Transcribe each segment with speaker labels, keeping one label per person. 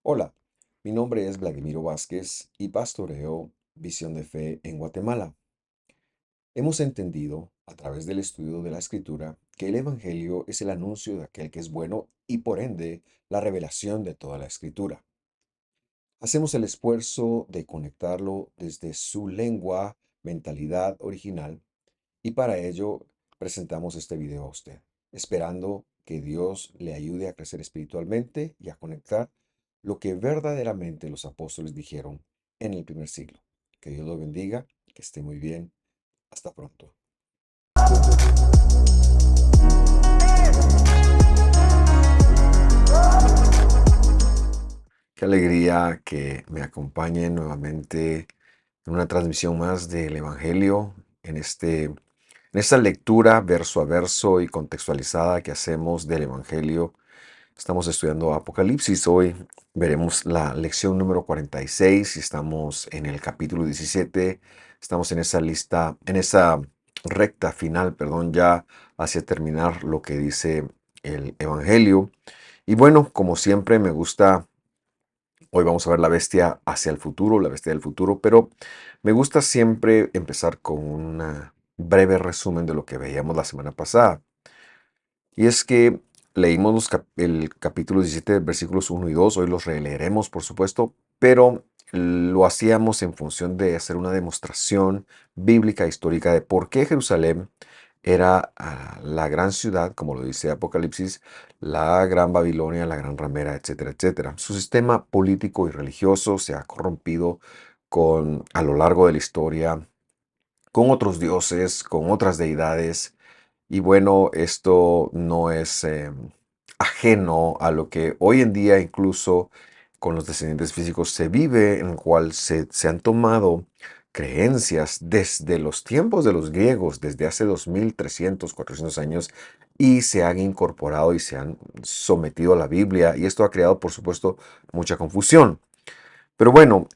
Speaker 1: Hola, mi nombre es Vladimiro Vázquez y pastoreo Visión de Fe en Guatemala. Hemos entendido, a través del estudio de la Escritura, que el Evangelio es el anuncio de aquel que es bueno y por ende la revelación de toda la Escritura. Hacemos el esfuerzo de conectarlo desde su lengua, mentalidad original y para ello presentamos este video a usted, esperando que Dios le ayude a crecer espiritualmente y a conectar lo que verdaderamente los apóstoles dijeron en el primer siglo. Que Dios lo bendiga, que esté muy bien. Hasta pronto. Qué alegría que me acompañen nuevamente en una transmisión más del Evangelio, en esta lectura verso a verso y contextualizada que hacemos del Evangelio. Estamos estudiando Apocalipsis. Hoy veremos la lección número 46 y estamos en el capítulo 17. Estamos en esa lista, en esa recta final, perdón, ya hacia terminar lo que dice el Evangelio. Y bueno, como siempre me gusta, hoy vamos a ver la bestia hacia el futuro, la bestia del futuro, pero me gusta siempre empezar con un breve resumen de lo que veíamos la semana pasada. Y es que leímos el capítulo 17, versículos 1 y 2, hoy los releeremos, por supuesto, pero lo hacíamos en función de hacer una demostración bíblica histórica de por qué Jerusalén era la gran ciudad, como lo dice Apocalipsis, la gran Babilonia, la gran ramera, etcétera, etcétera. Su sistema político y religioso se ha corrompido a lo largo de la historia, con otros dioses, con otras deidades, y bueno, esto no es ajeno a lo que hoy en día incluso con los descendientes físicos se vive, en el cual se han tomado creencias desde los tiempos de los griegos, desde hace 2300, 400 años, y se han incorporado y se han sometido a la Biblia, y esto ha creado, por supuesto, mucha confusión. Pero bueno,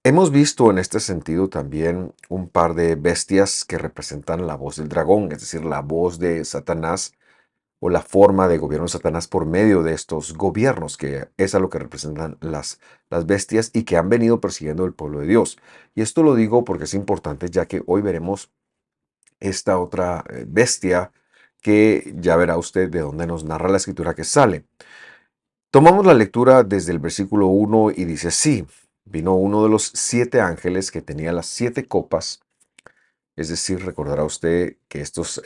Speaker 1: hemos visto en este sentido también un par de bestias que representan la voz del dragón, es decir, la voz de Satanás o la forma de gobierno de Satanás por medio de estos gobiernos, que es a lo que representan las bestias y que han venido persiguiendo el pueblo de Dios. Y esto lo digo porque es importante, ya que hoy veremos esta otra bestia que ya verá usted de dónde nos narra la escritura que sale. Tomamos la lectura desde el versículo 1 y dice así: vino uno de los 7 ángeles que tenía las 7 copas, es decir, recordará usted que estos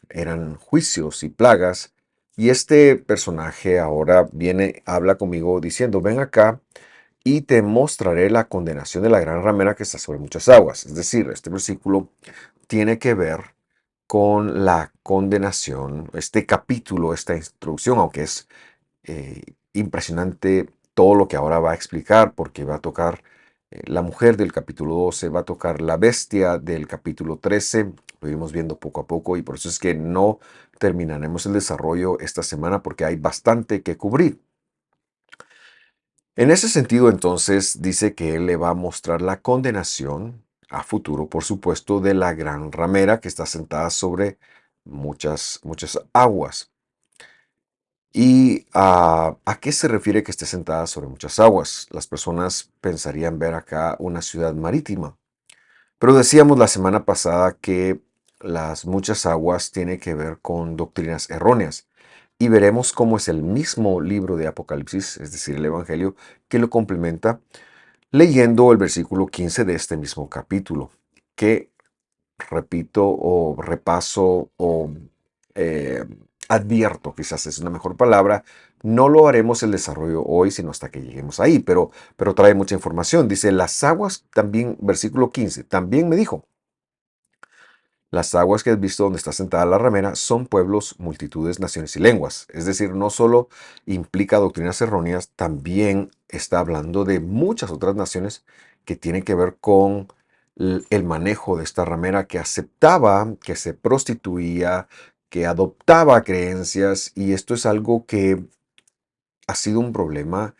Speaker 1: eran juicios y plagas, y este personaje ahora viene, habla conmigo diciendo: ven acá y te mostraré la condenación de la gran ramera que está sobre muchas aguas. Es decir, este versículo tiene que ver con la condenación, este capítulo, esta introducción, aunque es impresionante todo lo que ahora va a explicar, porque va a tocar la mujer del capítulo 12, va a tocar la bestia del capítulo 13, lo iremos viendo poco a poco y por eso es que no terminaremos el desarrollo esta semana porque hay bastante que cubrir. En ese sentido, entonces, dice que él le va a mostrar la condenación a futuro, por supuesto, de la gran ramera que está sentada sobre muchas, muchas aguas. ¿Y a qué se refiere que esté sentada sobre muchas aguas? Las personas pensarían ver acá una ciudad marítima, pero decíamos la semana pasada que las muchas aguas tienen que ver con doctrinas erróneas y veremos cómo es el mismo libro de Apocalipsis, es decir, el Evangelio, que lo complementa leyendo el versículo 15 de este mismo capítulo, que repito o repaso o eh, advierto, quizás es una mejor palabra, no lo haremos el desarrollo hoy, sino hasta que lleguemos ahí, pero trae mucha información. Dice, las aguas también, versículo 15, también me dijo, las aguas que has visto donde está sentada la ramera son pueblos, multitudes, naciones y lenguas. Es decir, no solo implica doctrinas erróneas, también está hablando de muchas otras naciones que tienen que ver con el manejo de esta ramera que aceptaba, que se prostituía, que adoptaba creencias, y esto es algo que ha sido un problema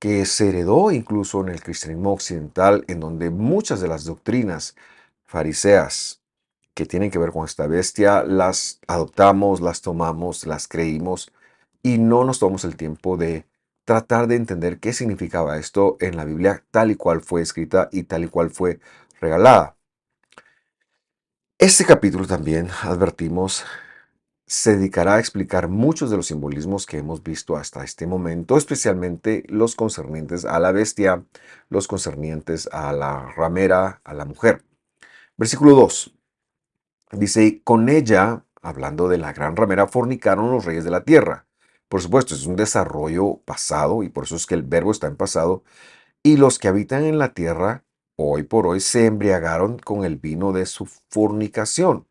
Speaker 1: que se heredó incluso en el cristianismo occidental, en donde muchas de las doctrinas fariseas que tienen que ver con esta bestia, las adoptamos, las tomamos, las creímos y no nos tomamos el tiempo de tratar de entender qué significaba esto en la Biblia tal y cual fue escrita y tal y cual fue regalada. Este capítulo también, advertimos, se dedicará a explicar muchos de los simbolismos que hemos visto hasta este momento, especialmente los concernientes a la bestia, los concernientes a la ramera, a la mujer. Versículo 2 dice, con ella, hablando de la gran ramera, fornicaron los reyes de la tierra. Por supuesto, es un desarrollo pasado y por eso es que el verbo está en pasado. Y los que habitan en la tierra, hoy por hoy, se embriagaron con el vino de su fornicación.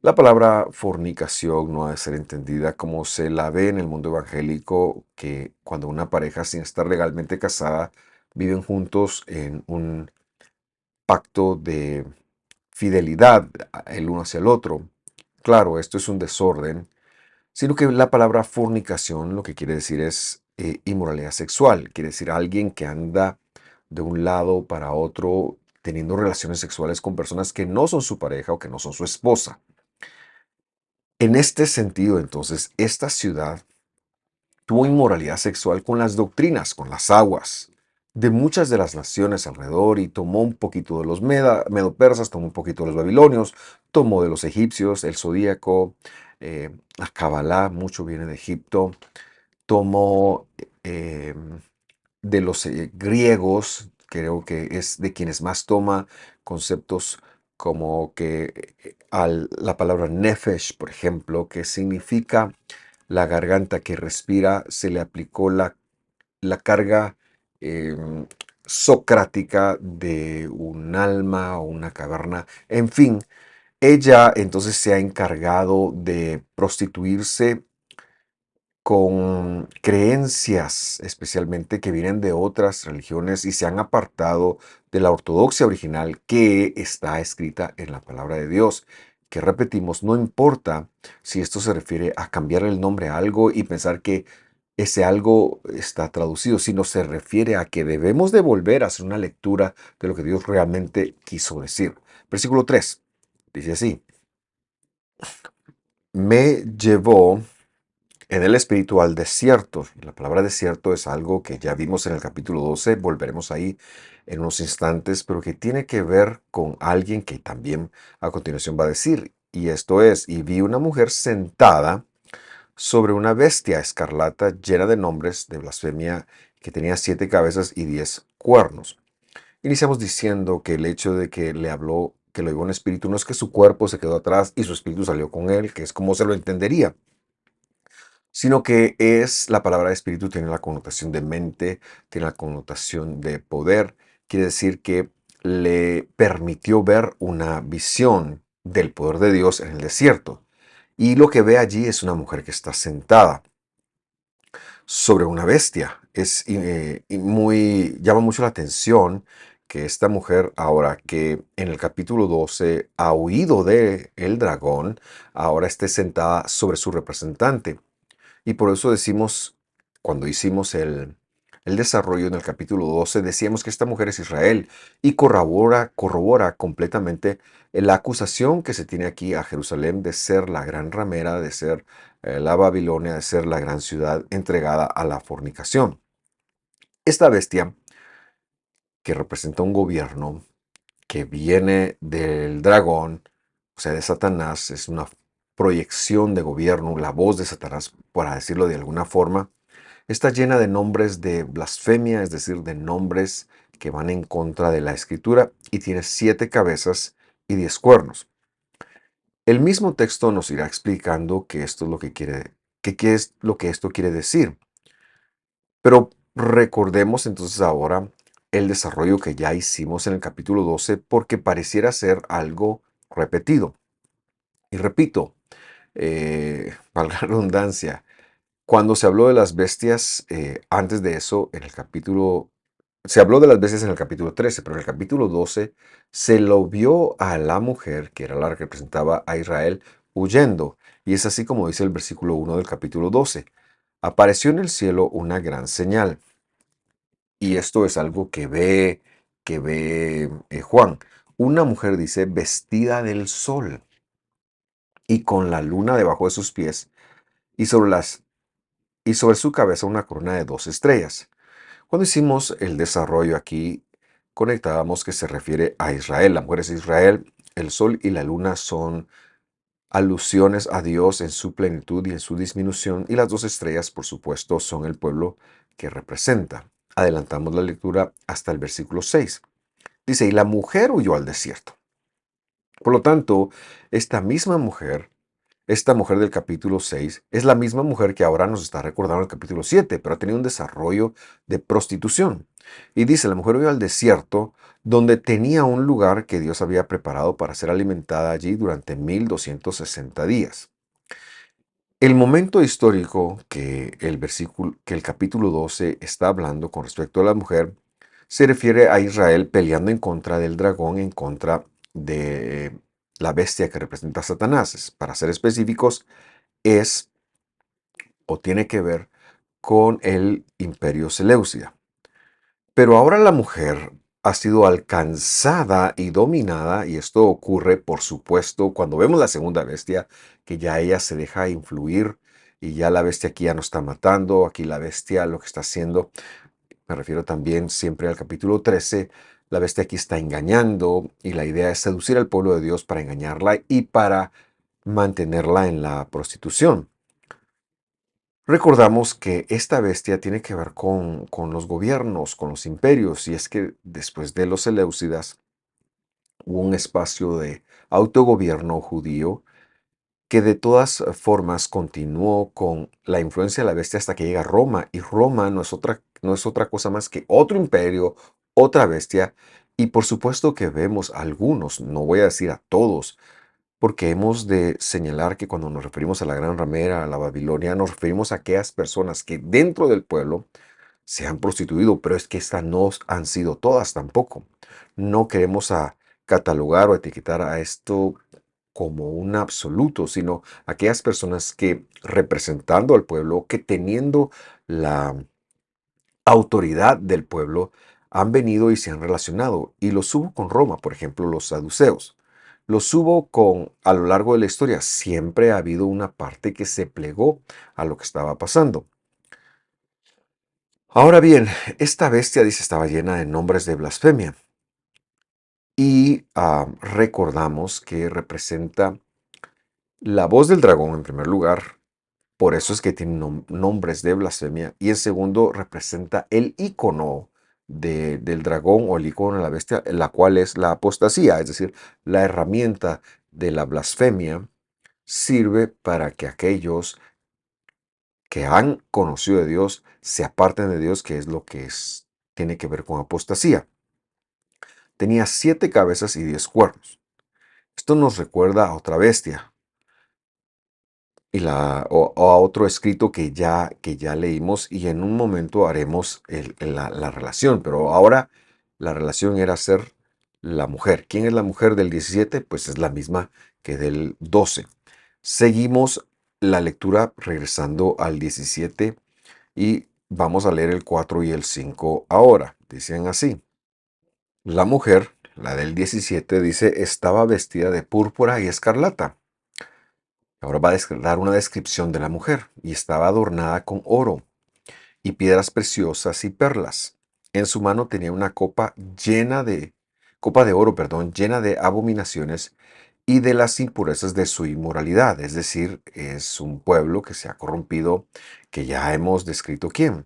Speaker 1: La palabra fornicación no ha de ser entendida como se la ve en el mundo evangélico, que cuando una pareja sin estar legalmente casada viven juntos en un pacto de fidelidad el uno hacia el otro. Claro, esto es un desorden, sino que la palabra fornicación lo que quiere decir es inmoralidad sexual, quiere decir alguien que anda de un lado para otro teniendo relaciones sexuales con personas que no son su pareja o que no son su esposa. En este sentido, entonces, esta ciudad tuvo inmoralidad sexual con las doctrinas, con las aguas de muchas de las naciones alrededor y tomó un poquito de los medo-persas, tomó un poquito de los babilonios, tomó de los egipcios, el zodíaco, la Kabbalah, mucho viene de Egipto, tomó de los griegos, creo que es de quienes más toma conceptos como que la palabra nefesh, por ejemplo, que significa la garganta que respira, se le aplicó la carga socrática de un alma o una caverna. En fin, ella entonces se ha encargado de prostituirse con creencias, especialmente que vienen de otras religiones y se han apartado de la ortodoxia original que está escrita en la palabra de Dios. Que repetimos, no importa si esto se refiere a cambiar el nombre a algo y pensar que ese algo está traducido, sino se refiere a que debemos de volver a hacer una lectura de lo que Dios realmente quiso decir. Versículo 3 dice así, me llevó en el espíritu al desierto. La palabra desierto es algo que ya vimos en el capítulo 12, volveremos ahí en unos instantes, pero que tiene que ver con alguien que también a continuación va a decir, y esto es, y vi una mujer sentada sobre una bestia escarlata llena de nombres de blasfemia que tenía 7 cabezas y 10 cuernos. Iniciamos diciendo que el hecho de que le habló, que lo llevó en espíritu, no es que su cuerpo se quedó atrás y su espíritu salió con él, que es como se lo entendería, sino que es la palabra espíritu tiene la connotación de mente, tiene la connotación de poder, quiere decir que le permitió ver una visión del poder de Dios en el desierto. Y lo que ve allí es una mujer que está sentada sobre una bestia. Llama mucho la atención que esta mujer, ahora que en el capítulo 12 ha huido de el dragón, ahora esté sentada sobre su representante. Y por eso decimos, cuando hicimos el desarrollo en el capítulo 12, decíamos que esta mujer es Israel y corrobora completamente la acusación que se tiene aquí a Jerusalén de ser la gran ramera, de ser la Babilonia, de ser la gran ciudad entregada a la fornicación. Esta bestia, que representa un gobierno que viene del dragón, o sea, de Satanás, es una proyección de gobierno, la voz de Satanás, para decirlo de alguna forma, está llena de nombres de blasfemia, es decir, de nombres que van en contra de la escritura, y tiene 7 cabezas y 10 cuernos. El mismo texto nos irá explicando que esto es lo que quiere, que qué es lo que esto quiere decir. Pero recordemos entonces ahora el desarrollo que ya hicimos en el capítulo 12 porque pareciera ser algo repetido. Y repito, valga la redundancia, cuando se habló de las bestias, antes de eso, en el capítulo, se habló de las bestias en el capítulo 13, pero en el capítulo 12 se lo vio a la mujer, que era la que representaba a Israel, huyendo. Y es así como dice el versículo 1 del capítulo 12. Apareció en el cielo una gran señal. Y esto es algo que ve Juan. Una mujer dice vestida del sol y con la luna debajo de sus pies y sobre las y sobre su cabeza una corona de 2 estrellas. Cuando hicimos el desarrollo aquí, conectábamos que se refiere a Israel. La mujer es Israel, el sol y la luna son alusiones a Dios en su plenitud y en su disminución, y las 2 estrellas, por supuesto, son el pueblo que representa. Adelantamos la lectura hasta el versículo 6. Dice, y la mujer huyó al desierto. Por lo tanto, esta mujer del capítulo 6 es la misma mujer que ahora nos está recordando en el capítulo 7, pero ha tenido un desarrollo de prostitución. Y dice, la mujer huyó al desierto, donde tenía un lugar que Dios había preparado para ser alimentada allí durante 1260 días. El momento histórico que el capítulo 12 está hablando con respecto a la mujer se refiere a Israel peleando en contra del dragón, en contra de la bestia que representa a Satanás. Para ser específicos, es o tiene que ver con el imperio Seleucida. Pero ahora la mujer ha sido alcanzada y dominada, y esto ocurre, por supuesto, cuando vemos la segunda bestia, que ya ella se deja influir y ya la bestia aquí ya no está matando, aquí la bestia lo que está haciendo, me refiero también siempre al capítulo 13, la bestia aquí está engañando y la idea es seducir al pueblo de Dios para engañarla y para mantenerla en la prostitución. Recordamos que esta bestia tiene que ver con los gobiernos, con los imperios, y es que después de los Seleucidas hubo un espacio de autogobierno judío que de todas formas continuó con la influencia de la bestia hasta que llega a Roma, y Roma no es otra cosa más que otro imperio, otra bestia, y por supuesto que vemos a algunos, no voy a decir a todos, porque hemos de señalar que cuando nos referimos a la gran ramera, a la Babilonia, nos referimos a aquellas personas que dentro del pueblo se han prostituido, pero es que estas no han sido todas tampoco. No queremos catalogar o etiquetar a esto como un absoluto, sino aquellas personas que representando al pueblo, que teniendo la autoridad del pueblo, han venido y se han relacionado. Y los hubo con Roma, por ejemplo, los saduceos. Los hubo a lo largo de la historia. Siempre ha habido una parte que se plegó a lo que estaba pasando. Ahora bien, esta bestia, dice, estaba llena de nombres de blasfemia. Y recordamos que representa la voz del dragón en primer lugar. Por eso es que tiene nombres de blasfemia. Y en segundo, representa el icono del dragón o el icono de la bestia, la cual es la apostasía, es decir, la herramienta de la blasfemia sirve para que aquellos que han conocido de Dios se aparten de Dios, que es lo que tiene que ver con apostasía. Tenía 7 cabezas y 10 cuernos. Esto nos recuerda a otra bestia, o a otro escrito que ya leímos, y en un momento haremos la relación, pero ahora la relación era ser la mujer. ¿Quién es la mujer del 17? Pues es la misma que del 12. Seguimos la lectura regresando al 17 y vamos a leer el 4 y el 5 ahora. Dicen así. La mujer, la del 17, dice, estaba vestida de púrpura y escarlata. Ahora va a dar una descripción de la mujer, y estaba adornada con oro y piedras preciosas y perlas. En su mano tenía una copa de oro, perdón, llena de abominaciones y de las impurezas de su inmoralidad. Es decir, es un pueblo que se ha corrompido, que ya hemos descrito quién.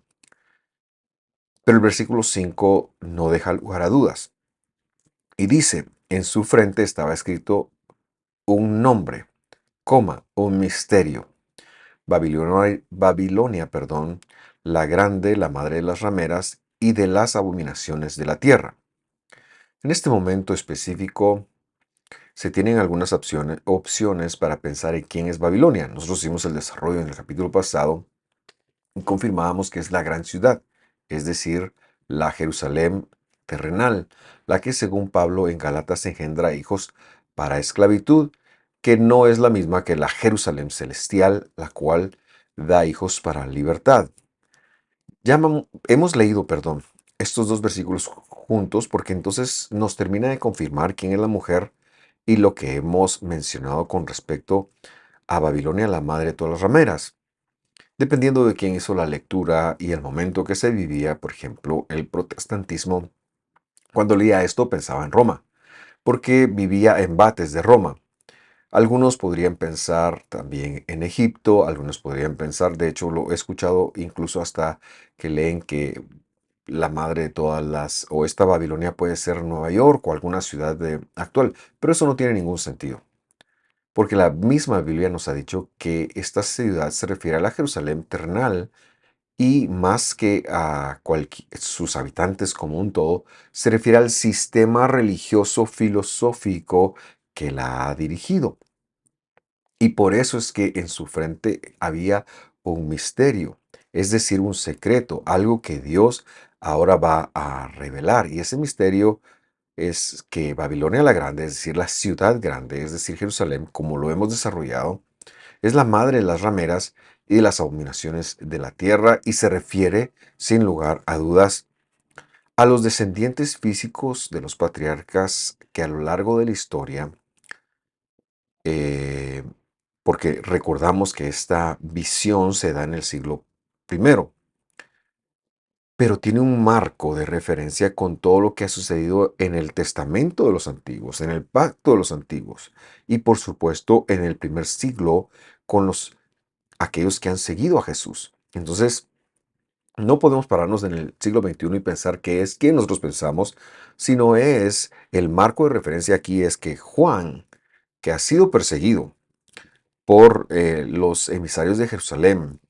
Speaker 1: Pero el versículo 5 no deja lugar a dudas. Y dice, en su frente estaba escrito un nombre, un misterio. Babilonia, perdón, la grande, la madre de las rameras y de las abominaciones de la tierra. En este momento específico se tienen algunas opciones para pensar en quién es Babilonia. Nosotros hicimos el desarrollo en el capítulo pasado y confirmábamos que es la gran ciudad, es decir, la Jerusalén terrenal, la que según Pablo en Gálatas engendra hijos para esclavitud, que no es la misma que la Jerusalén celestial, la cual da hijos para libertad. Hemos leído, perdón, estos dos versículos juntos porque entonces nos termina de confirmar quién es la mujer y lo que hemos mencionado con respecto a Babilonia, la madre de todas las rameras. Dependiendo de quién hizo la lectura y el momento que se vivía, por ejemplo, el protestantismo, cuando leía esto pensaba en Roma, porque vivía embates de Roma. Algunos podrían pensar también en Egipto, algunos podrían pensar, de hecho lo he escuchado incluso hasta que leen que la madre de todas o esta Babilonia puede ser Nueva York o alguna ciudad actual, pero eso no tiene ningún sentido, porque la misma Biblia nos ha dicho que esta ciudad se refiere a la Jerusalén terrenal y más que a sus habitantes como un todo, se refiere al sistema religioso filosófico que la ha dirigido. Y por eso es que en su frente había un misterio, es decir, un secreto, algo que Dios ahora va a revelar. Y ese misterio es que Babilonia la Grande, es decir, la ciudad grande, es decir, Jerusalén, como lo hemos desarrollado, es la madre de las rameras y de las abominaciones de la tierra y se refiere, sin lugar a dudas, a los descendientes físicos de los patriarcas que a lo largo de la historia eh, porque recordamos que esta visión se da en el siglo primero, pero tiene un marco de referencia con todo lo que ha sucedido en el testamento de los antiguos, en el pacto de los antiguos, y por supuesto en el primer siglo con aquellos que han seguido a Jesús. Entonces, no podemos pararnos en el siglo XXI y pensar que es quien nosotros pensamos, sino es el marco de referencia aquí es que Juan, que ha sido perseguido, por los emisarios de Jerusalén,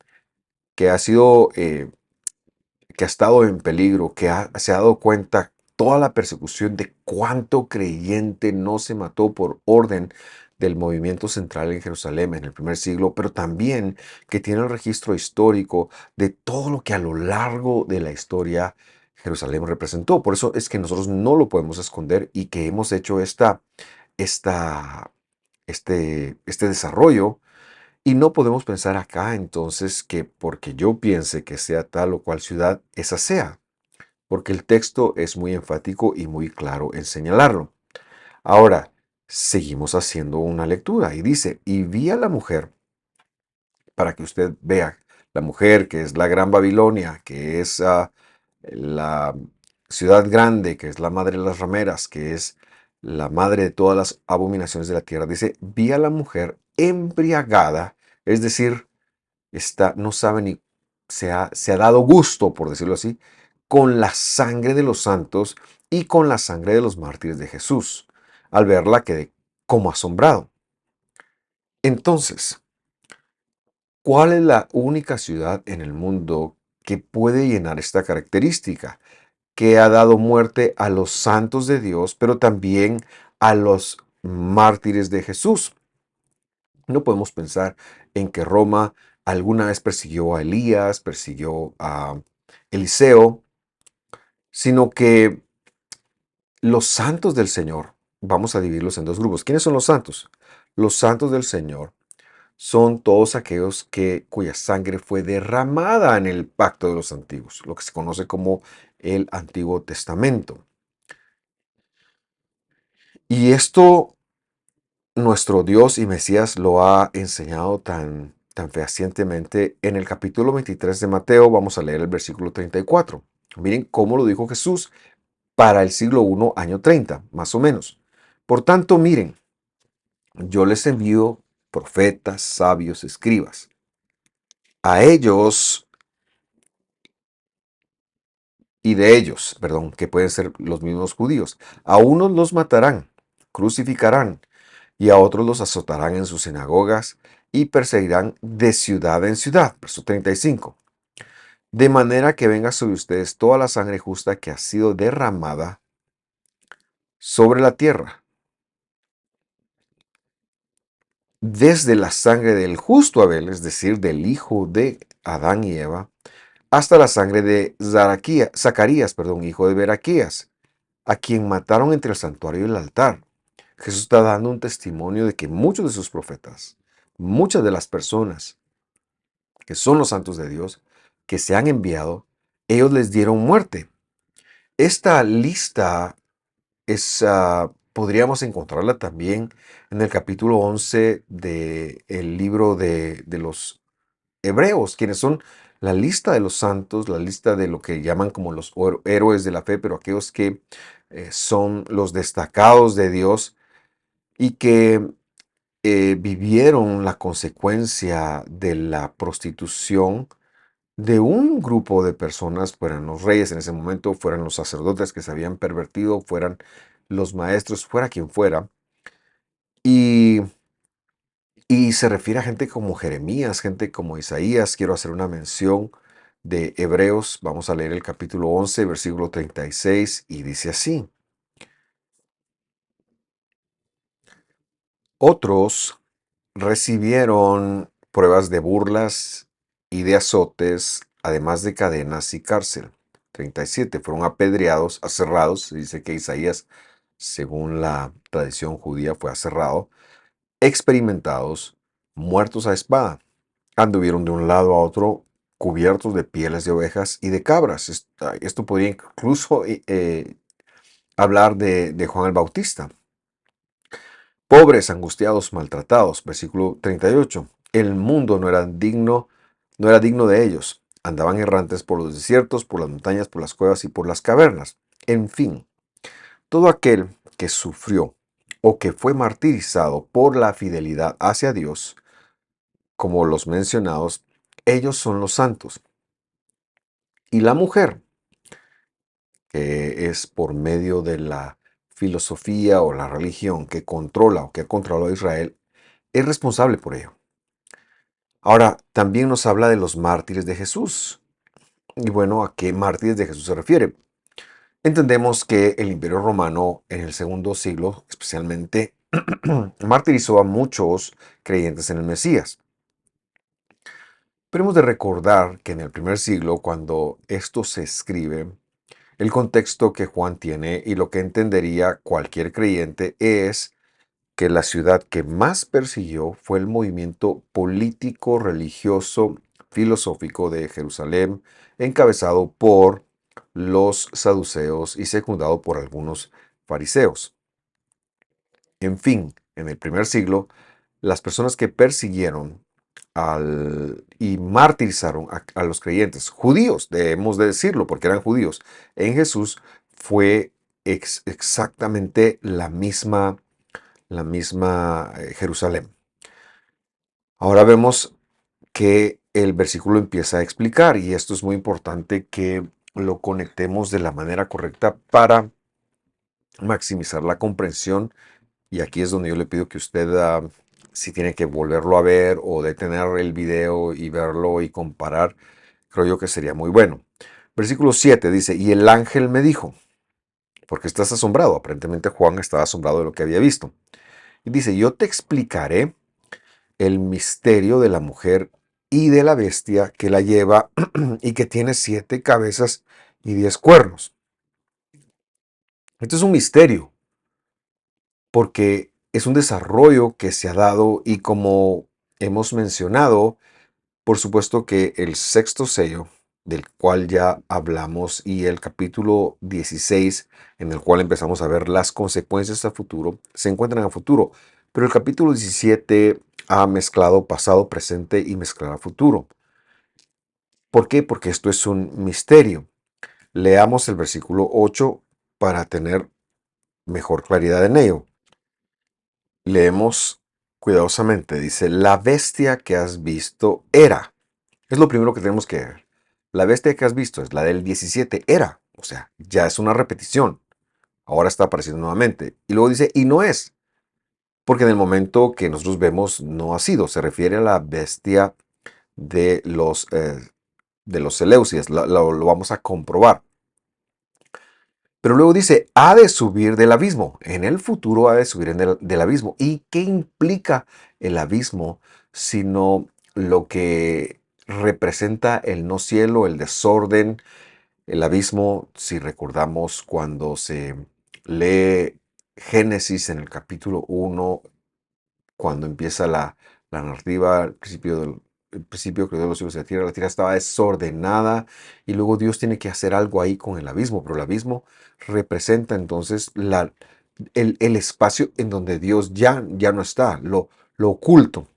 Speaker 1: que ha sido, que ha estado en peligro, se ha dado cuenta toda la persecución de cuánto creyente no se mató por orden del movimiento central en Jerusalén en el primer siglo, pero también que tiene el registro histórico de todo lo que a lo largo de la historia Jerusalén representó. Por eso es que nosotros no lo podemos esconder y que hemos hecho esta, este desarrollo y no podemos pensar acá entonces que porque yo piense que sea tal o cual ciudad, esa sea, porque el texto es muy enfático y muy claro en señalarlo. Ahora, seguimos haciendo una lectura y dice, y vi a la mujer, para que usted vea, la mujer que es la gran Babilonia, que es la ciudad grande, que es la madre de las rameras, que es la madre de todas las abominaciones de la tierra, dice, vi a la mujer embriagada, es decir, no sabe ni, se ha dado gusto, por decirlo así, con la sangre de los santos y con la sangre de los mártires de Jesús. Al verla quedé como asombrado. Entonces, ¿cuál es la única ciudad en el mundo que puede llenar esta característica? Que ha dado muerte a los santos de Dios, pero también a los mártires de Jesús. No podemos pensar en que Roma alguna vez persiguió a Elías, persiguió a Eliseo, sino que los santos del Señor, vamos a dividirlos en dos grupos. ¿Quiénes son los santos? Los santos del Señor son todos aquellos cuya sangre fue derramada en el pacto de los antiguos, lo que se conoce como el Antiguo Testamento. Y esto nuestro Dios y Mesías lo ha enseñado tan fehacientemente en el capítulo 23 de Mateo. Vamos a leer el versículo 34. Miren cómo lo dijo Jesús para el siglo I, año 30, más o menos. Por tanto, miren, yo les envío profetas, sabios, escribas. A ellos y de ellos, perdón, que pueden ser los mismos judíos. A unos los matarán, crucificarán, y a otros los azotarán en sus sinagogas y perseguirán de ciudad en ciudad. Verso 35. De manera que venga sobre ustedes toda la sangre justa que ha sido derramada sobre la tierra, desde la sangre del justo Abel, es decir, del hijo de Adán y Eva, hasta la sangre de Zacarías, hijo de Beraquías, a quien mataron entre el santuario y el altar. Jesús está dando un testimonio de que muchos de sus profetas, muchas de las personas que son los santos de Dios, que se han enviado, ellos les dieron muerte. Esta lista podríamos encontrarla también en el capítulo 11 del libro de los hebreos, quienes son la lista de los santos, la lista de lo que llaman como los héroes de la fe, pero aquellos que son los destacados de Dios y que vivieron la consecuencia de la prostitución de un grupo de personas, fueran los reyes en ese momento, fueran los sacerdotes que se habían pervertido, fueran los maestros, fuera quien fuera. Y, y se refiere a gente como Jeremías, gente como Isaías. Quiero hacer una mención de Hebreos. Vamos a leer el capítulo 11, versículo 36, y dice así. Otros recibieron pruebas de burlas y de azotes, además de cadenas y cárcel. 37. Fueron apedreados, aserrados. Dice que Isaías, según la tradición judía, fue aserrado. Experimentados, muertos a espada. Anduvieron de un lado a otro cubiertos de pieles de ovejas y de cabras. Esto podría incluso hablar de Juan el Bautista. Pobres, angustiados, maltratados. Versículo 38. El mundo no era digno de ellos. Andaban errantes por los desiertos, por las montañas, por las cuevas y por las cavernas. En fin, todo aquel que sufrió o que fue martirizado por la fidelidad hacia Dios, como los mencionados, ellos son los santos. Y la mujer, que es por medio de la filosofía o la religión que controla o que ha controlado a Israel, es responsable por ello. Ahora, también nos habla de los mártires de Jesús. Y bueno, ¿a qué mártires de Jesús se refiere? Entendemos que el Imperio Romano en el segundo siglo, especialmente, martirizó a muchos creyentes en el Mesías. Pero hemos de recordar que en el primer siglo, cuando esto se escribe, el contexto que Juan tiene y lo que entendería cualquier creyente es que la ciudad que más persiguió fue el movimiento político, religioso, filosófico de Jerusalén, encabezado por los saduceos y secundado por algunos fariseos. En fin, en el primer siglo, las personas que persiguieron y martirizaron a los creyentes, judíos, debemos de decirlo, porque eran judíos, en Jesús fue exactamente la misma Jerusalén. Ahora vemos que el versículo empieza a explicar, y esto es muy importante que lo conectemos de la manera correcta para maximizar la comprensión. Y aquí es donde yo le pido que usted, si tiene que volverlo a ver o detener el video y verlo y comparar, creo yo que sería muy bueno. Versículo 7 dice, y el ángel me dijo, porque estás asombrado. Aparentemente Juan estaba asombrado de lo que había visto. Y dice, yo te explicaré el misterio de la mujer y de la bestia que la lleva y que tiene 7 cabezas y 10 cuernos. Esto es un misterio porque es un desarrollo que se ha dado y como hemos mencionado, por supuesto que el sexto sello, del cual ya hablamos, y el capítulo 16, en el cual empezamos a ver las consecuencias a futuro, se encuentran a futuro. Pero el capítulo 17 ha mezclado pasado, presente y mezclar a futuro. ¿Por qué? Porque esto es un misterio. Leamos el versículo 8 para tener mejor claridad en ello. Leemos cuidadosamente. Dice, la bestia que has visto era. Es lo primero que tenemos que ver. La bestia que has visto es la del 17. Era. O sea, ya es una repetición. Ahora está apareciendo nuevamente. Y luego dice, y no es. Porque en el momento que nosotros vemos no ha sido. Se refiere a la bestia de los Seleucidas. Lo vamos a comprobar. Pero luego dice, ha de subir del abismo. En el futuro ha de subir del abismo. ¿Y qué implica el abismo sino lo que representa el no cielo, el desorden, el abismo? Si recordamos cuando se lee Génesis en el capítulo 1, cuando empieza la narrativa, el principio creó los cielos y la tierra estaba desordenada y luego Dios tiene que hacer algo ahí con el abismo, pero el abismo representa entonces el espacio en donde Dios ya no está, lo oculto.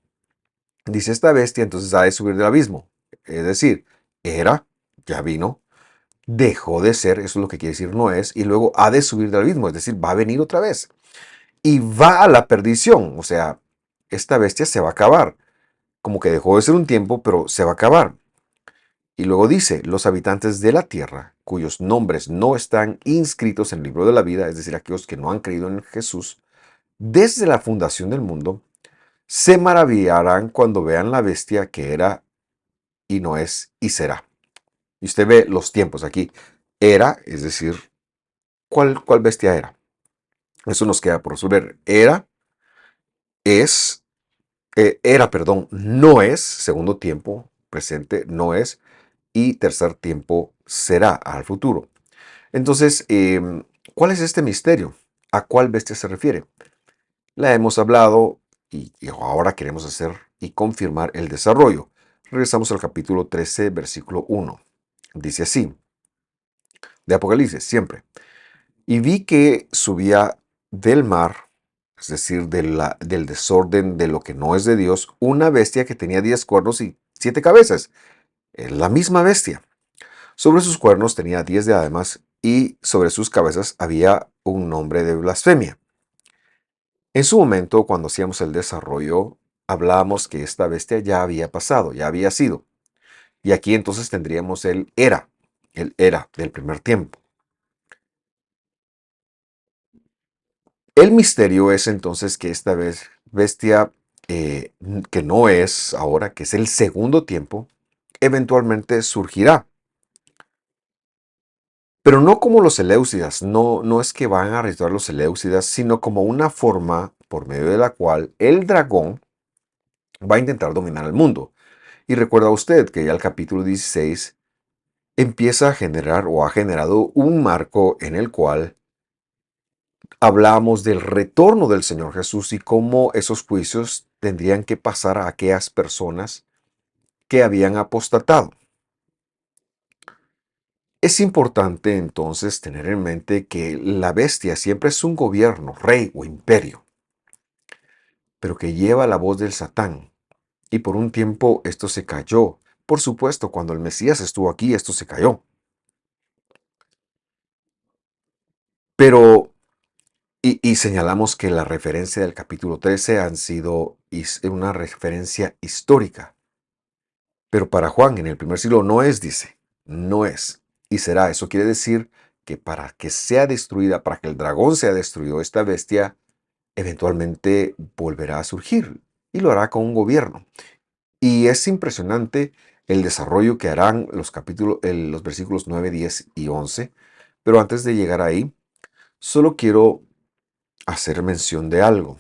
Speaker 1: Dice esta bestia, entonces ha de subir del abismo. Es decir, era, ya vino, dejó de ser, eso es lo que quiere decir no es, y luego ha de subir del abismo, es decir, va a venir otra vez. Y va a la perdición, o sea, esta bestia se va a acabar. Como que dejó de ser un tiempo, pero se va a acabar. Y luego dice, los habitantes de la tierra, cuyos nombres no están inscritos en el libro de la vida, es decir, aquellos que no han creído en Jesús, desde la fundación del mundo, se maravillarán cuando vean la bestia que era y no es y será. Y usted ve los tiempos aquí. Era, es decir, ¿cuál bestia era? Eso nos queda por resolver. Es, perdón, no es, segundo tiempo, presente, no es, y tercer tiempo será al futuro. Entonces, ¿cuál es este misterio? ¿A cuál bestia se refiere? La hemos hablado y ahora queremos hacer y confirmar el desarrollo. Regresamos al capítulo 13, versículo 1. Dice así, de Apocalipsis, siempre. Y vi que subía del mar, es decir, del desorden de lo que no es de Dios, una bestia que tenía 10 cuernos y 7 cabezas. Es la misma bestia. Sobre sus cuernos tenía 10 diademas y sobre sus cabezas había un nombre de blasfemia. En su momento, cuando hacíamos el desarrollo, hablábamos que esta bestia ya había pasado, ya había sido. Y aquí entonces tendríamos el era del primer tiempo. El misterio es entonces que esta vez bestia, que no es ahora, que es el segundo tiempo, eventualmente surgirá. Pero no como los Seleucidas, no es que van a rituar los Seleucidas, sino como una forma por medio de la cual el dragón va a intentar dominar el mundo. Y recuerda usted que ya el capítulo 16 empieza a generar o ha generado un marco en el cual hablamos del retorno del Señor Jesús y cómo esos juicios tendrían que pasar a aquellas personas que habían apostatado. Es importante entonces tener en mente que la bestia siempre es un gobierno, rey o imperio, pero que lleva la voz del Satán. Y por un tiempo esto se cayó. Por supuesto, cuando el Mesías estuvo aquí, esto se cayó. Pero, y señalamos que la referencia del capítulo 13 han sido una referencia histórica. Pero para Juan en el primer siglo no es, dice, no es. Y será, eso quiere decir que para que sea destruida, para que el dragón sea destruido, esta bestia eventualmente volverá a surgir y lo hará con un gobierno. Y es impresionante el desarrollo que harán los los versículos 9, 10 y 11. Pero antes de llegar ahí, solo quiero hacer mención de algo.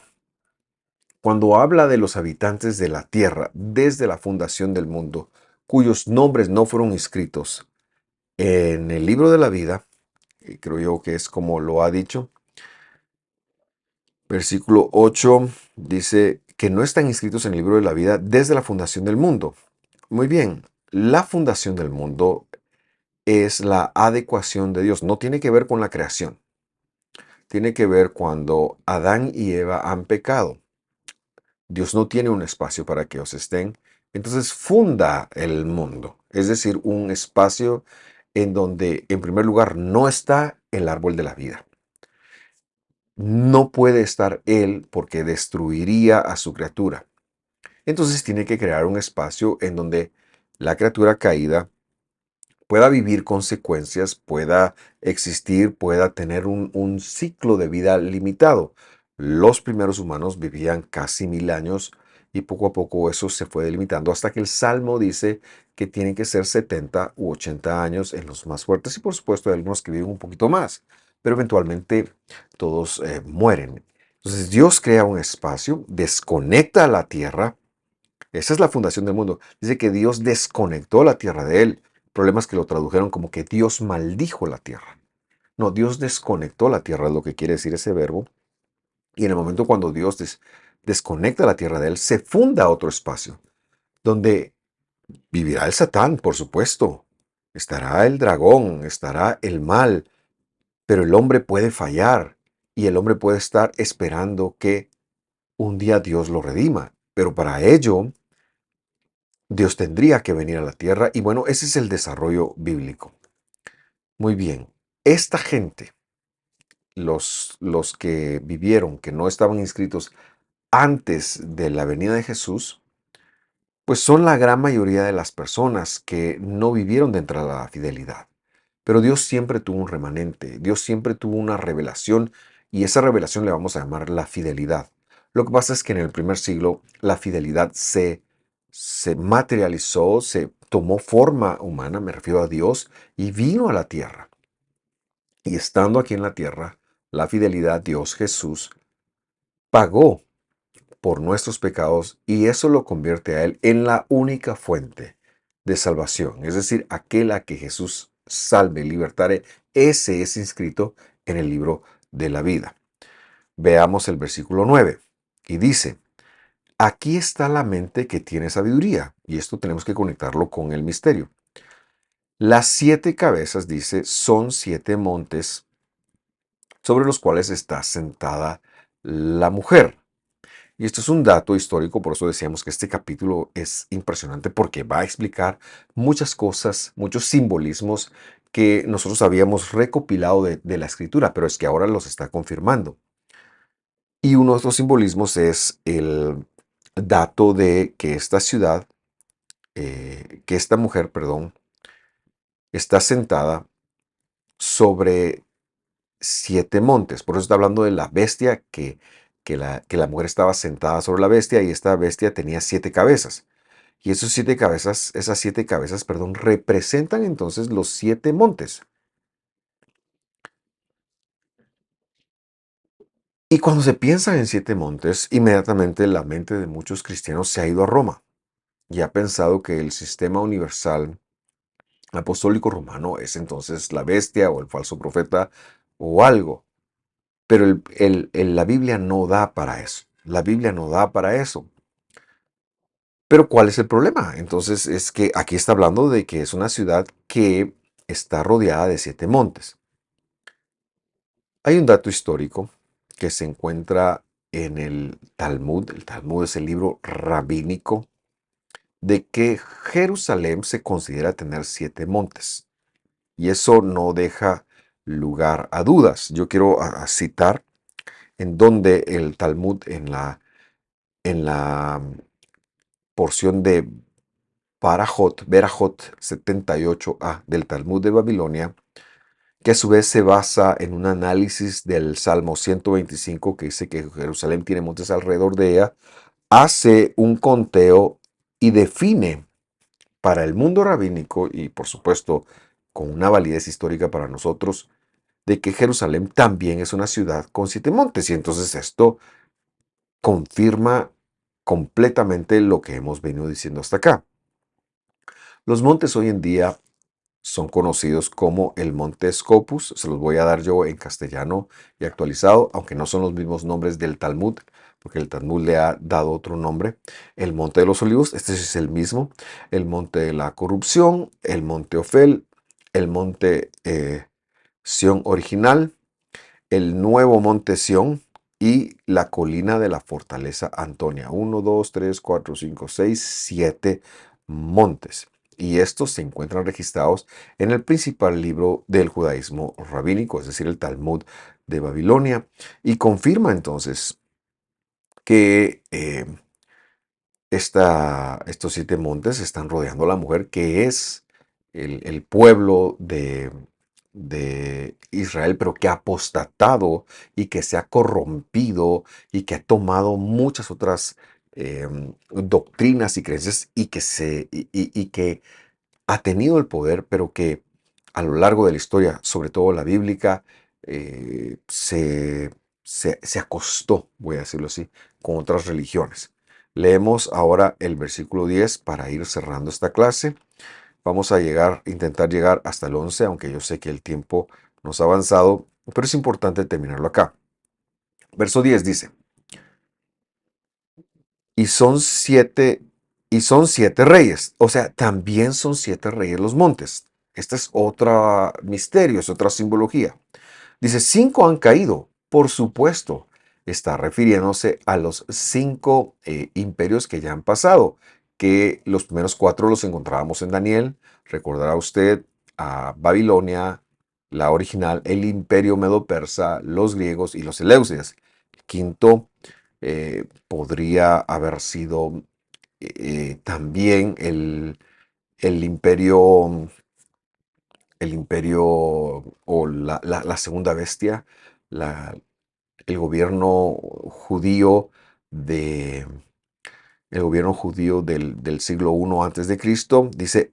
Speaker 1: Cuando habla de los habitantes de la tierra desde la fundación del mundo, cuyos nombres no fueron inscritos en el libro de la vida, creo yo que es como lo ha dicho, versículo 8 dice que no están inscritos en el libro de la vida desde la fundación del mundo. Muy bien, la fundación del mundo es la adecuación de Dios, no tiene que ver con la creación, tiene que ver cuando Adán y Eva han pecado. Dios no tiene un espacio para que ellos estén, entonces funda el mundo, es decir, un espacio en donde en primer lugar no está el árbol de la vida. No puede estar él porque destruiría a su criatura. Entonces tiene que crear un espacio en donde la criatura caída pueda vivir consecuencias, pueda existir, pueda tener un ciclo de vida limitado. Los primeros humanos vivían casi 1000 años y poco a poco eso se fue delimitando hasta que el Salmo dice que tienen que ser 70 u 80 años en los más fuertes y por supuesto hay algunos que viven un poquito más, pero eventualmente todos mueren. Entonces Dios crea un espacio, desconecta a la tierra. Esa es la fundación del mundo. Dice que Dios desconectó la tierra de él. El problema es que lo tradujeron como que Dios maldijo la tierra. No, Dios desconectó la tierra, es lo que quiere decir ese verbo. Y en el momento cuando Dios desconecta la tierra de él, se funda otro espacio, donde vivirá el Satán, por supuesto. Estará el dragón, estará el mal, pero el hombre puede fallar y el hombre puede estar esperando que un día Dios lo redima. Pero para ello Dios tendría que venir a la tierra y bueno, ese es el desarrollo bíblico. Muy bien, esta gente, los que vivieron, que no estaban inscritos antes de la venida de Jesús, pues son la gran mayoría de las personas que no vivieron dentro de la fidelidad. Pero Dios siempre tuvo un remanente, Dios siempre tuvo una revelación y esa revelación le vamos a llamar la fidelidad. Lo que pasa es que en el primer siglo la fidelidad se materializó, se tomó forma humana, me refiero a Dios, y vino a la tierra. Y estando aquí en la tierra, la fidelidad, Dios Jesús, pagó por nuestros pecados y eso lo convierte a Él en la única fuente de salvación. Es decir, aquel a que Jesús salve y libertare, ese es inscrito en el libro de la vida. Veamos el versículo 9 y dice, aquí está la mente que tiene sabiduría y esto tenemos que conectarlo con el misterio. Las 7 cabezas, dice, son 7 montes sobre los cuales está sentada la mujer. Y esto es un dato histórico, por eso decíamos que este capítulo es impresionante porque va a explicar muchas cosas, muchos simbolismos que nosotros habíamos recopilado de la escritura, pero es que ahora los está confirmando. Y uno de estos simbolismos es el dato de que esta ciudad, que esta mujer, perdón, está sentada sobre 7 montes. Por eso está hablando de la bestia, que la mujer estaba sentada sobre la bestia y esta bestia tenía 7 cabezas. Y esas 7 cabezas, perdón, representan entonces los 7 montes. Y cuando se piensa en 7 montes, inmediatamente la mente de muchos cristianos se ha ido a Roma y ha pensado que el sistema universal apostólico romano es entonces la bestia o el falso profeta o algo. Pero la Biblia no da para eso. La Biblia no da para eso. Pero ¿cuál es el problema? Entonces es que aquí está hablando de que es una ciudad que está rodeada de 7 montes. Hay un dato histórico que se encuentra en el Talmud. El Talmud es el libro rabínico de que Jerusalén se considera tener 7 montes. Y eso no deja lugar a dudas. Yo quiero citar en donde el Talmud, en la porción de Berajot 78a del Talmud de Babilonia, que a su vez se basa en un análisis del Salmo 125 que dice que Jerusalén tiene montes alrededor de ella, hace un conteo y define para el mundo rabínico y por supuesto con una validez histórica para nosotros, de que Jerusalén también es una ciudad con 7 montes. Y entonces esto confirma completamente lo que hemos venido diciendo hasta acá. Los montes hoy en día son conocidos como el monte Scopus, se los voy a dar yo en castellano y actualizado, aunque no son los mismos nombres del Talmud, porque el Talmud le ha dado otro nombre. El monte de los olivos, este sí es el mismo. El monte de la corrupción, el monte Ofel, el monte Sión original, el nuevo monte Sión y la colina de la fortaleza Antonia. 1, 2, 3, 4, 5, 6, 7 montes. Y estos se encuentran registrados en el principal libro del judaísmo rabínico, es decir, el Talmud de Babilonia, y confirma entonces que estos 7 montes están rodeando a la mujer, que es el pueblo de Israel, pero que ha apostatado y que se ha corrompido y que ha tomado muchas otras doctrinas y creencias y que ha tenido el poder, pero que a lo largo de la historia, sobre todo la bíblica, se acostó, voy a decirlo así, con otras religiones. Leemos ahora el versículo 10 para ir cerrando esta clase. Vamos a intentar llegar hasta el 11, aunque yo sé que el tiempo nos ha avanzado, pero es importante terminarlo acá. Verso 10 dice, y son siete reyes, o sea, también son 7 reyes los montes. Este es otro misterio, es otra simbología. Dice, 5 han caído, por supuesto. Está refiriéndose a los 5 imperios que ya han pasado. que los primeros cuatro los encontrábamos en Daniel. Recordará usted a Babilonia, la original, el imperio medo-persa, los griegos y los eleusidas. El quinto podría haber sido también el imperio, el imperio o la segunda bestia, la, el gobierno judío de el gobierno judío del siglo I antes de Cristo. Dice,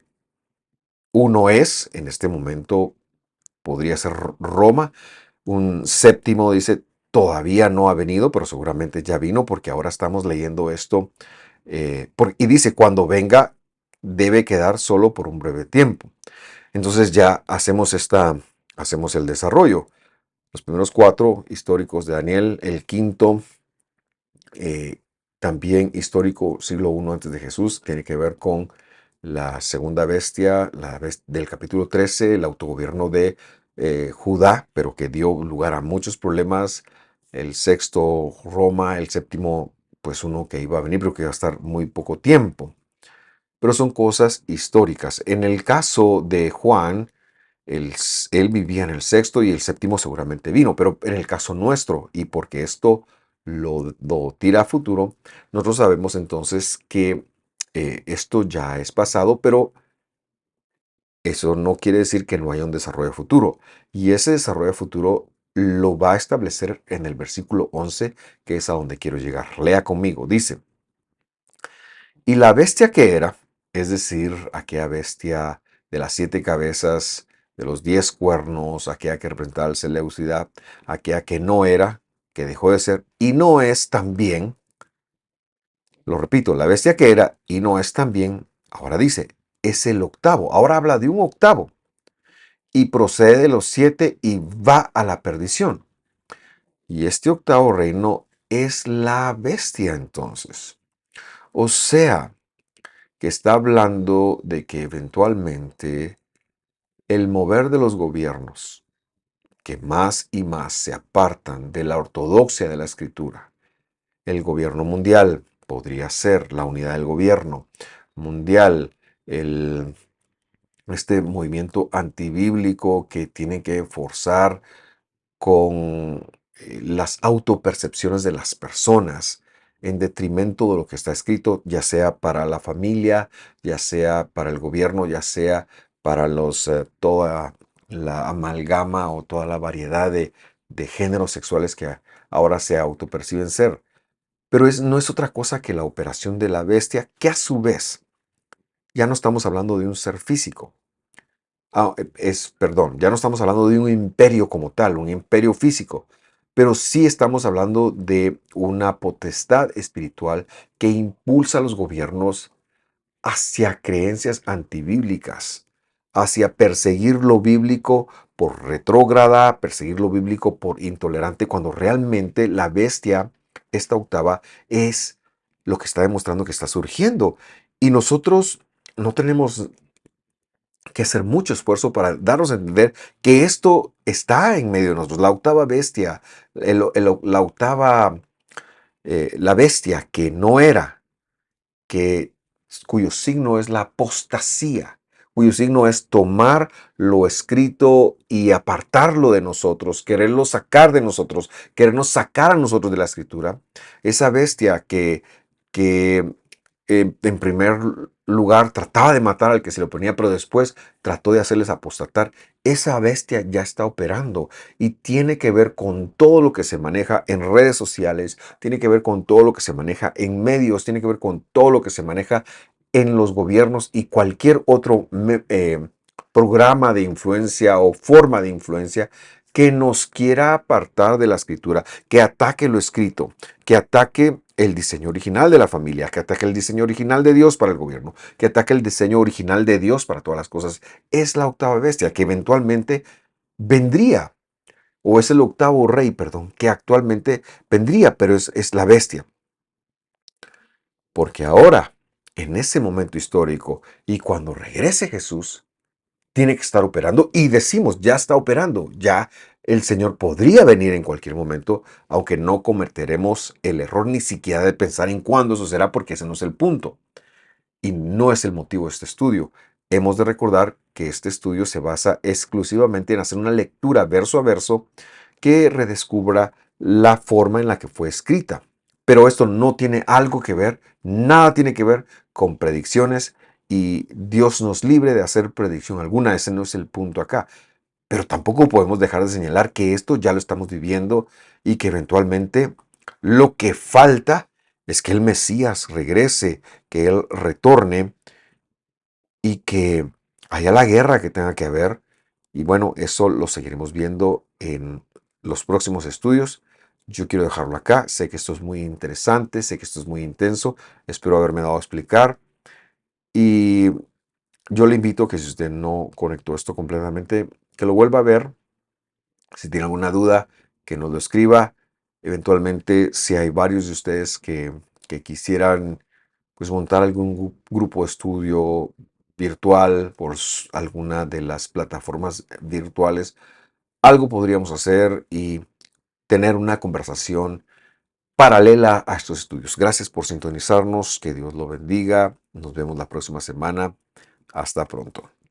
Speaker 1: uno es, en este momento podría ser Roma. Un séptimo dice, todavía no ha venido, pero seguramente ya vino porque ahora estamos leyendo esto. Y dice, cuando venga, debe quedar solo por un breve tiempo. Entonces ya hacemos el desarrollo. Los primeros cuatro históricos de Daniel, el quinto, eh, también histórico siglo I antes de Jesús, tiene que ver con la segunda bestia, del capítulo 13, el autogobierno de Judá, pero que dio lugar a muchos problemas. El sexto, Roma, el séptimo, pues uno que iba a venir, pero que iba a estar muy poco tiempo. Pero son cosas históricas. En el caso de Juan, él vivía en el sexto y el séptimo seguramente vino, pero en el caso nuestro, y porque esto lo tira a futuro, nosotros sabemos entonces que esto ya es pasado, pero eso no quiere decir que no haya un desarrollo futuro. Y ese desarrollo futuro lo va a establecer en el versículo 11, que es a donde quiero llegar. Lea conmigo, dice, y la bestia que era, es decir, aquella bestia de las 7 cabezas, de los 10 cuernos, aquella que representaba la Seleucidad, aquella que no era, que dejó de ser, y no es también, lo repito, la bestia que era y no es también, ahora dice, es el octavo. Ahora habla de un octavo y procede de los 7 y va a la perdición. Y este octavo reino es la bestia entonces. O sea, que está hablando de que eventualmente el mover de los gobiernos, que más y más se apartan de la ortodoxia de la escritura, el gobierno mundial podría ser la unidad del gobierno mundial, el, este movimiento antibíblico que tiene que forzar con las autopercepciones de las personas en detrimento de lo que está escrito, ya sea para la familia, ya sea para el gobierno, ya sea para toda la amalgama o toda la variedad de géneros sexuales que ahora se autoperciben ser. Pero no es otra cosa que la operación de la bestia, que a su vez ya no estamos hablando de un ser físico. Perdón, ya no estamos hablando de un imperio como tal, un imperio físico, pero sí estamos hablando de una potestad espiritual que impulsa a los gobiernos hacia creencias antibíblicas, hacia perseguir lo bíblico por retrógrada, perseguir lo bíblico por intolerante, cuando realmente la bestia, esta octava, es lo que está demostrando que está surgiendo. Y nosotros no tenemos que hacer mucho esfuerzo para darnos a entender que esto está en medio de nosotros. La octava bestia, la octava, la bestia que no era, que, cuyo signo es la apostasía, cuyo signo es tomar lo escrito y apartarlo de nosotros, quererlo sacar de nosotros, querernos sacar a nosotros de la escritura. Esa bestia que en primer lugar trataba de matar al que se le oponía, pero después trató de hacerles apostatar. Esa bestia ya está operando y tiene que ver con todo lo que se maneja en redes sociales, tiene que ver con todo lo que se maneja en medios, tiene que ver con todo lo que se maneja en los gobiernos y cualquier otro programa de influencia o forma de influencia que nos quiera apartar de la escritura, que ataque lo escrito, que ataque el diseño original de la familia, que ataque el diseño original de Dios para el gobierno, que ataque el diseño original de Dios para todas las cosas. Es la octava bestia que eventualmente vendría, o es el octavo rey, perdón, que actualmente vendría, pero es la bestia. Porque ahora, en ese momento histórico, y cuando regrese Jesús, tiene que estar operando y decimos, ya está operando, ya el Señor podría venir en cualquier momento, aunque no cometeremos el error ni siquiera de pensar en cuándo eso será, porque ese no es el punto. y no es el motivo de este estudio. Hemos de recordar que este estudio se basa exclusivamente en hacer una lectura verso a verso que redescubra la forma en la que fue escrita. Pero esto no tiene algo que ver, nada tiene que ver con predicciones, y Dios nos libre de hacer predicción alguna. Ese no es el punto acá. Pero tampoco podemos dejar de señalar que esto ya lo estamos viviendo y que eventualmente lo que falta es que el Mesías regrese, que Él retorne y que haya la guerra que tenga que haber. Y bueno, eso lo seguiremos viendo en los próximos estudios. Yo quiero dejarlo acá. Sé que esto es muy interesante, sé que esto es muy intenso. Espero haberme dado a explicar. Y yo le invito a que si usted no conectó esto completamente, que lo vuelva a ver. Si tiene alguna duda, que nos lo escriba. Eventualmente, si hay varios de ustedes que quisieran pues montar algún grupo de estudio virtual por alguna de las plataformas virtuales, algo podríamos hacer y tener una conversación paralela a estos estudios. Gracias por sintonizarnos, que Dios lo bendiga. Nos vemos la próxima semana. Hasta pronto.